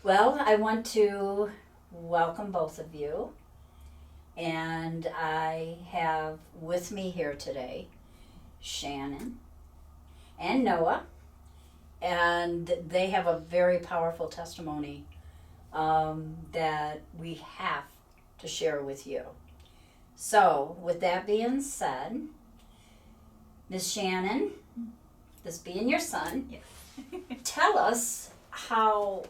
Well, I want to welcome both of you, and I have with me here today Shannon and Noah, and they have a very powerful testimony that we have to share with you. So, with that being said, Miss Shannon, this being your son, Yes. tell us how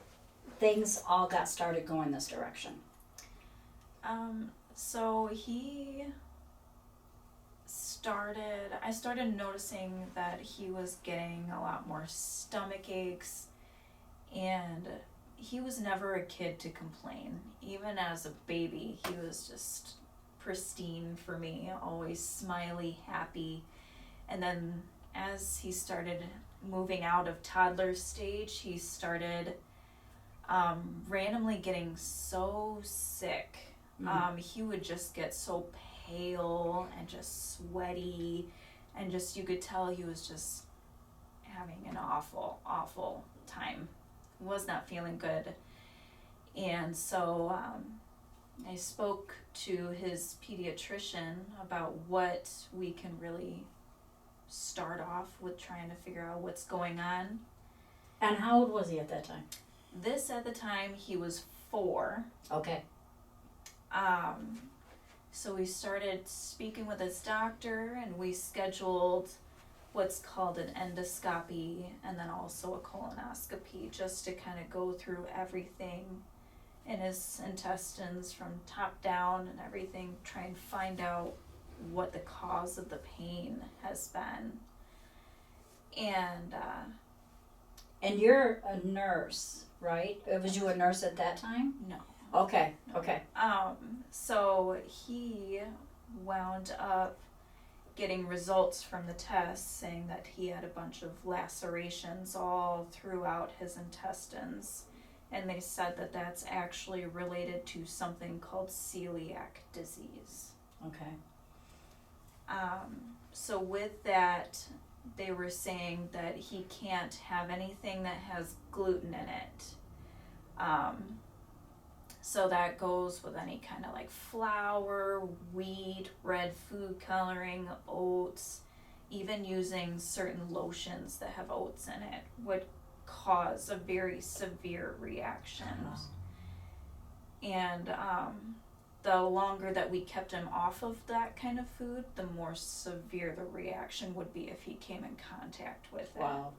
things all got started going this direction. So I started noticing that he was getting a lot more stomach aches, and he was never a kid to complain. Even as a baby, he was just pristine for me, always smiley, happy. And then as he started moving out of toddler stage, he started randomly getting so sick. He would just get so pale and just sweaty, and just you could tell he was just having an awful, awful time. Was not feeling good. And so I spoke to his pediatrician about what we can really start off with, trying to figure out what's going on. And how old was he at that time? This at the time he was 4. Okay. So we started speaking with his doctor, and we scheduled what's called an endoscopy and then also a colonoscopy, just to kind of go through everything in his intestines from top down and everything, try and find out what the cause of the pain has been. And you're a nurse, right? Was you a nurse at that time? No. Okay. So he wound up getting results from the tests saying that he had a bunch of lacerations all throughout his intestines, and they said that that's actually related to something called celiac disease. Okay. So with that, they were saying that he can't have anything that has gluten in it. So that goes with any kind of like flour, wheat, red food coloring, oats, even using certain lotions that have oats in it would cause a very severe reaction. And the longer that we kept him off of that kind of food, the more severe the reaction would be if he came in contact with it. Wow.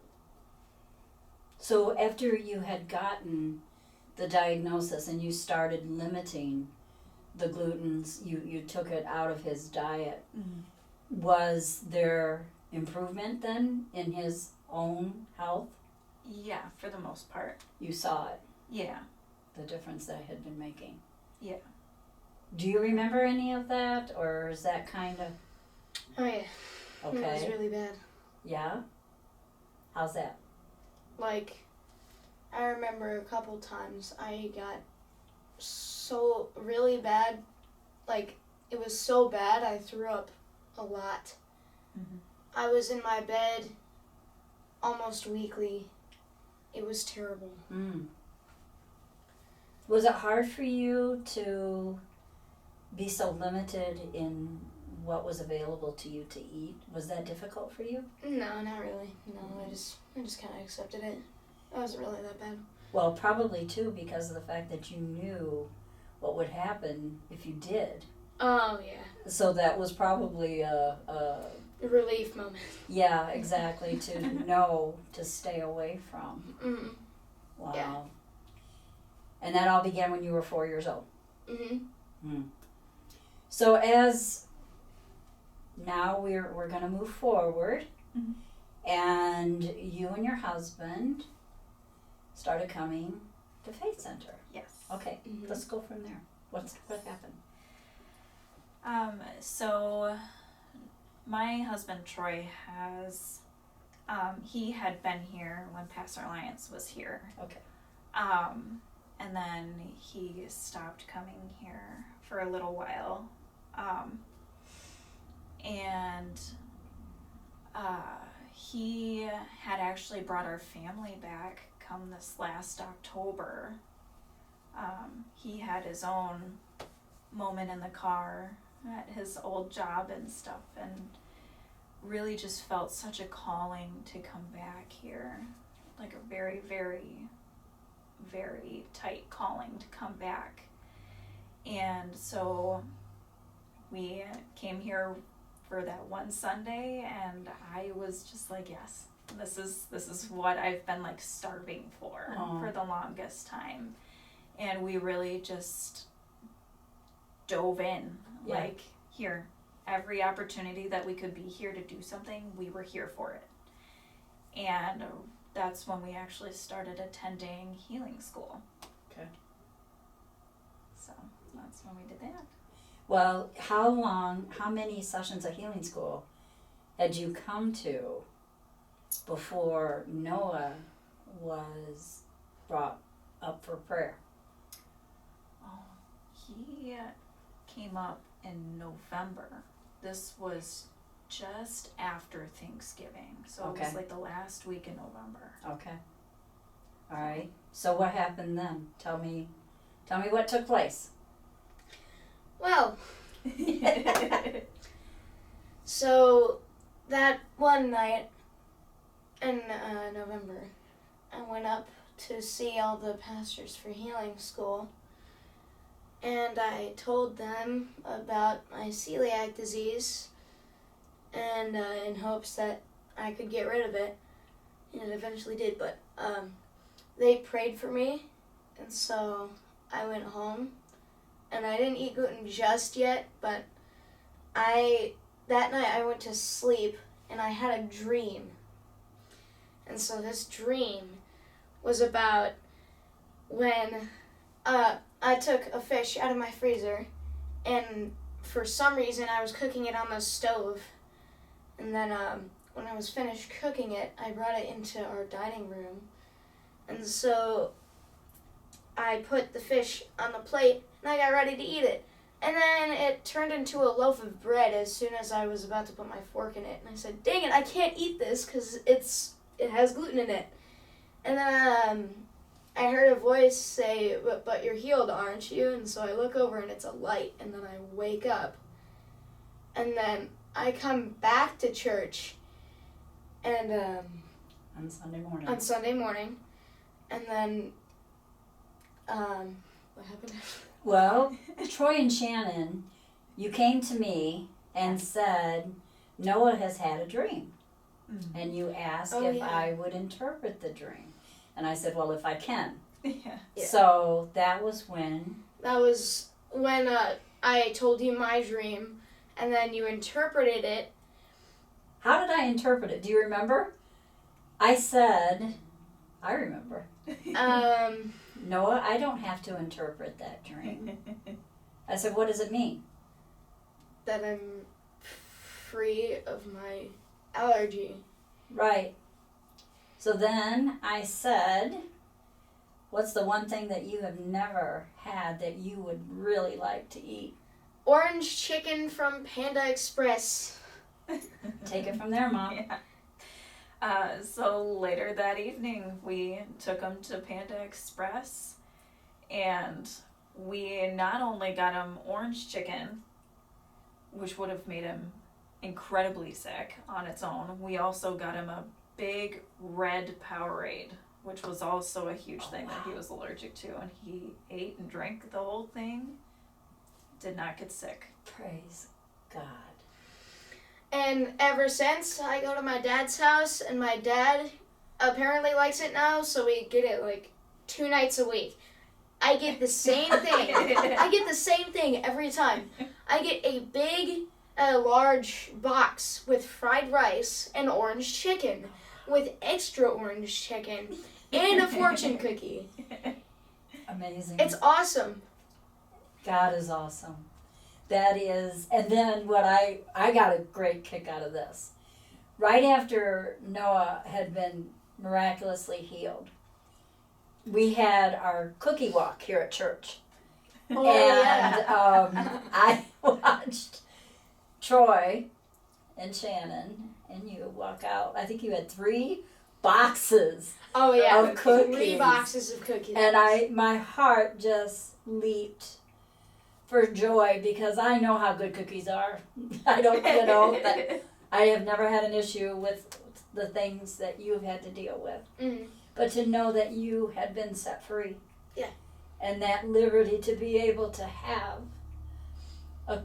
So after you had gotten the diagnosis and you started limiting the glutens, you took it out of his diet. Mm-hmm. Was there improvement then in his own health? Yeah, for the most part. You saw it? Yeah. The difference that it had been making? Yeah. Do you remember any of that, or is that kind of... Oh yeah. Okay. It was really bad. Yeah? How's that? Like, I remember a couple times I got so really bad, like, it was so bad I threw up a lot. Mm-hmm. I was in my bed almost weekly. It was terrible. Was it hard for you to be so limited in what was available to you to eat? Was that difficult for you? No, not really. No, I just kind of accepted it. It wasn't really that bad. Well, probably too because of the fact that you knew what would happen if you did. Oh yeah. So that was probably a relief moment. Yeah, exactly, to know to stay away from. Mm-hmm. Wow. Yeah. And that all began when you were 4 years old. Mm-hmm. So as now we're going to move forward, Mm-hmm. and you and your husband started coming to Faith Center. Yes. Okay, Mm-hmm. let's go from there. What happened? So my husband Troy has, he had been here when Pastor Alliance was here. Okay. And then he stopped coming here for a little while. And he had actually brought our family back come this last October. he had his own moment in the car at his old job and stuff, and really just felt such a calling to come back here, like a very, very, very tight calling to come back. And so we came here for that one Sunday, and I was just like, yes, this is what I've been like starving for the longest time. And we really just dove in, like, here, every opportunity that we could be here to do something, we were here for it. And that's when we actually started attending healing school. Okay. So that's when we did that. Well, how many sessions of healing school had you come to before Noah was brought up for prayer? Oh, he came up in November. This was just after Thanksgiving, so it was like the last week in November. Okay. All right. So what happened then? Tell me what took place. Well, so that one night in November, I went up to see all the pastors for healing school, and I told them about my celiac disease, and in hopes that I could get rid of it, and it eventually did, but they prayed for me, and so I went home. And I didn't eat gluten just yet, but that night I went to sleep and I had a dream. And so this dream was about when I took a fish out of my freezer, and for some reason I was cooking it on the stove. And then when I was finished cooking it, I brought it into our dining room. And so I put the fish on the plate, and I got ready to eat it. And then it turned into a loaf of bread as soon as I was about to put my fork in it. And I said, dang it, I can't eat this because it has gluten in it. And then I heard a voice say, but you're healed, aren't you? And so I look over, and it's a light. And then I wake up. And then I come back to church. And on Sunday morning. And then what happened? Well, Troy and Shannon, you came to me and said, Noah has had a dream. Mm-hmm. And you asked I would interpret the dream. And I said, well, if I can. Yeah. So that was when? That was when I told you my dream, and then you interpreted it. How did I interpret it? Do you remember? I said, I remember. Noah, I don't have to interpret that dream. I said, what does it mean? That I'm free of my allergy. Right. So then I said, what's the one thing that you have never had that you would really like to eat? Orange chicken from Panda Express. Take it from there, Mom. Yeah. So later that evening, we took him to Panda Express, and we not only got him orange chicken, which would have made him incredibly sick on its own, we also got him a big red Powerade, which was also a huge thing that he was allergic to, and he ate and drank the whole thing, did not get sick. Praise God. And ever since, I go to my dad's house, and my dad apparently likes it now, so we get it like 2 nights a week. I get the same thing. I get the same thing every time. I get a big, large box with fried rice and orange chicken, with extra orange chicken, and a fortune cookie. Amazing. It's awesome. God is awesome. That is, and then what I got a great kick out of this. Right after Noah had been miraculously healed, we had our cookie walk here at church. Oh, and I watched Troy and Shannon and you walk out. I think you had 3 boxes. Oh yeah, Of cookies. 3 boxes of cookies. And my heart just leaped for joy because I know how good cookies are. I don't, that I have never had an issue with the things that you've had to deal with. Mm-hmm. But to know that you had been set free. Yeah. And that liberty to be able to have I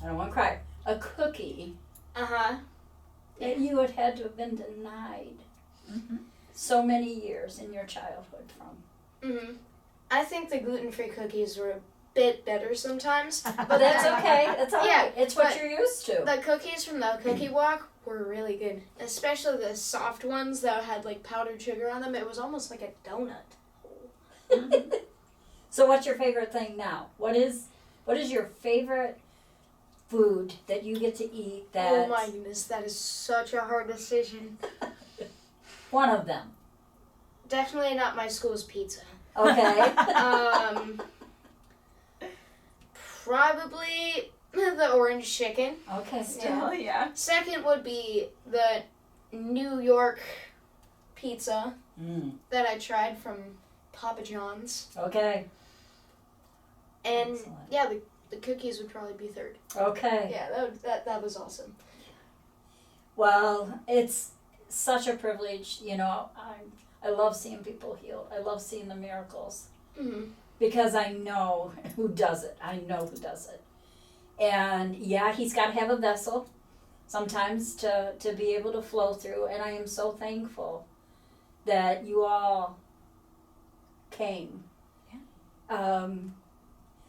don't want to cry, a cookie Uh-huh. that you had to have been denied so many years in your childhood from. Mm-hmm. I think the gluten-free cookies were a bit better sometimes. But that's okay. That's all Yeah, right. It's what but you're used to. The cookies from the Cookie Walk were really good. Especially the soft ones that had like powdered sugar on them. It was almost like a donut. So what's your favorite thing now? What is your favorite food that you get to eat that Oh my goodness, that is such a hard decision. one of them. Definitely not my school's pizza. Okay. Probably the orange chicken. Okay. Still, yeah. Second would be the New York pizza that I tried from Papa John's. Okay. And Excellent. yeah, the cookies would probably be third. Okay. Yeah, that was awesome. Well, it's such a privilege, I love seeing people healed. I love seeing the miracles Mm-hmm. because I know who does it. I know who does it. And yeah, he's got to have a vessel sometimes to be able to flow through. And I am so thankful that you all came. Yeah.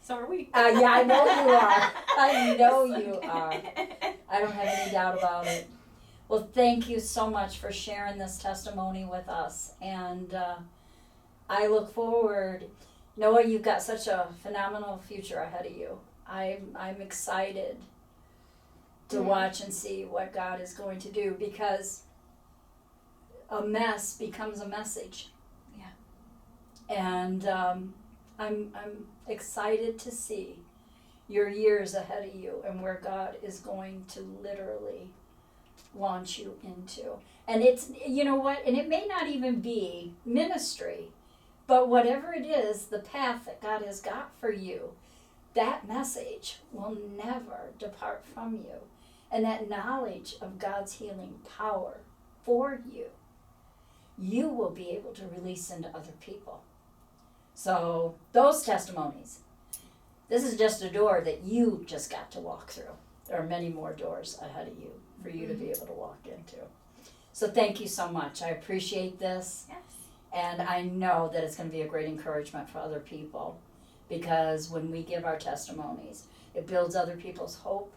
So are we. Yeah, I know you are. I know you are. I don't have any doubt about it. Well, thank you so much for sharing this testimony with us. And I look forward. Noah, you've got such a phenomenal future ahead of you. I'm excited to watch and see what God is going to do because a mess becomes a message. Yeah. And I'm excited to see your years ahead of you and where God is going to literally launch you into. And it's, you know what, and it may not even be ministry, but whatever it is, the path that God has got for you, that message will never depart from you. And that knowledge of God's healing power for you, you will be able to release into other people. So those testimonies, this is just a door that you just got to walk through. There are many more doors ahead of you for you to be able to walk into. So thank you so much. I appreciate this. Yes. And I know that it's going to be a great encouragement for other people because when we give our testimonies, it builds other people's hope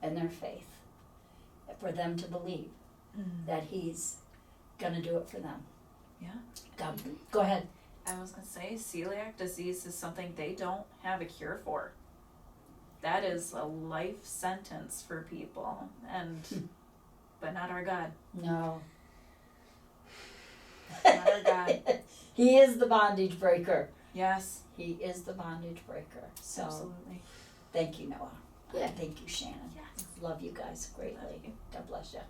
and their faith for them to believe that he's going to do it for them. Yeah. God, go ahead. I was going to say, celiac disease is something they don't have a cure for. That is a life sentence for people, but not our God. No. Not our God. He is the bondage breaker. Yes. He is the bondage breaker. So Absolutely. thank you, Noah. Yeah. Thank you, Shannon. Yes. Love you guys greatly. Love you. God bless you.